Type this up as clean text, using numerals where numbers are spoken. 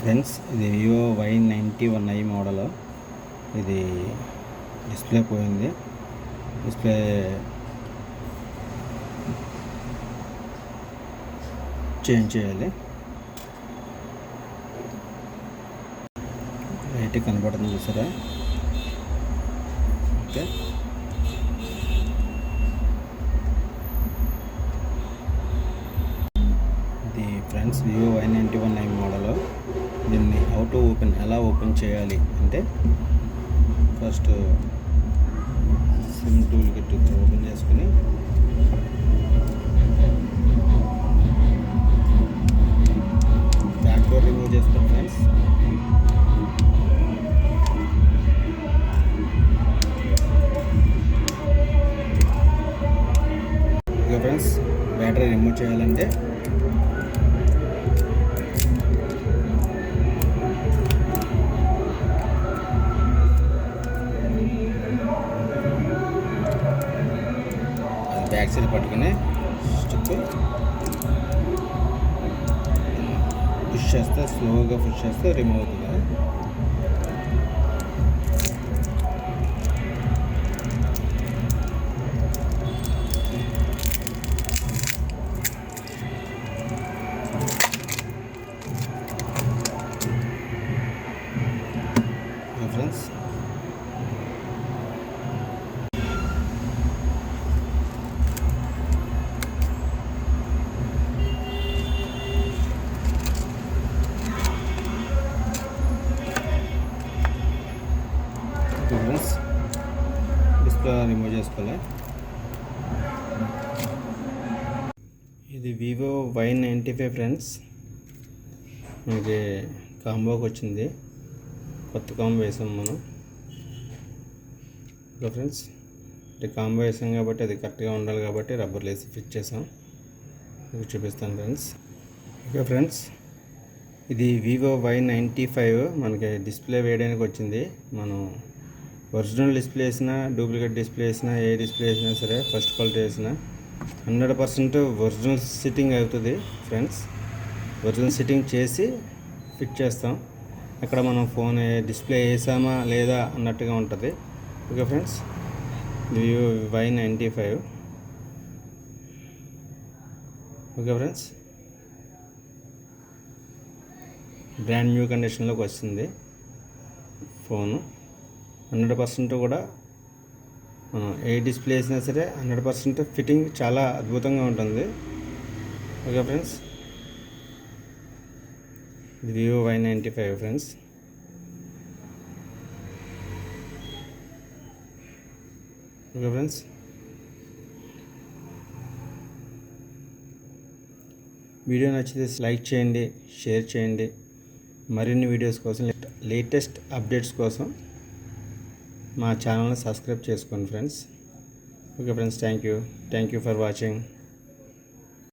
Friends, ఇది Vivo Y91i model. ఇది display పోయింది. డిస్ప్లే చేంజ్ చేయాలి. లైట్ కనపడుతుంది చూసారా? ఓకే, ఇది ఫ్రెండ్స్ వివో Y91i మోడల్. దీన్ని ఎలా ఓపెన్ చేయాలి అంటే, first SIM tool kit open చేసుకుని బ్యాక్ డోర్ రిమూవ్ చేసుకోండి ఫ్రెండ్స్. ఇక ఫ్రెండ్స్, బ్యాటరీ రిమూవ్ చేయాలంటే బ్యాక్ సైడ్ పట్టుకుని స్టిక్ స్లోగా పుష్ చేస్తే రిమూవ్ అవుతుంది. ఫ్రెండ్స్, డిస్ప్లే రిమూవ్ చేసుకోవాలి. ఇది వివో Y95 ఫ్రెండ్స్. మనకి కాంబోకి వచ్చింది, కొత్త కాంబో వేసాం మనం. ఓకే ఫ్రెండ్స్, ఇది కాంబో వేసాం కాబట్టి అది కరెక్ట్గా ఉండాలి కాబట్టి రబ్బర్ లేసి ఫిట్ చేసాం. ఇది చూపిస్తాను ఫ్రెండ్స్. ఓకే ఫ్రెండ్స్, ఇది వివో Y95 మనకి డిస్ప్లే వేయడానికి వచ్చింది. మనం ఒరిజినల్ డిస్ప్లే వేసినా, డూప్లికేట్ డిస్ప్లే వేసినా, ఏ డిస్ప్లే వేసినా సరే, ఫస్ట్ క్వాలిటీ వేసినా 100% ఒరిజినల్ సిట్టింగ్ అవుతుంది ఫ్రెండ్స్. ఒరిజినల్ సిట్టింగ్ చేసి ఫిట్ చేస్తాం. అక్కడ మనం ఫోన్ డిస్ప్లే వేసామా లేదా అన్నట్టుగా ఉంటుంది. Okay friends, Vivo Y95. Okay friends, brand new కండిషన్లోకి వస్తుంది ఫోను. 100% కూడా ఏ డిస్ప్లే వేసినా సరే 100% ఫిట్టింగ్ చాలా అద్భుతంగా ఉంటుంది. ఓకే ఫ్రెండ్స్, ఇది Vivo Y95 friends. Okay friends, video నచ్చితే లైక్ చేయండి, షేర్ చేయండి. మరిన్ని వీడియోస్ కోసం, లేటెస్ట్ అప్డేట్స్ కోసం మా ఛానల్ని సబ్స్క్రైబ్ చేసుకోండి friends. Okay friends, thank you for watching.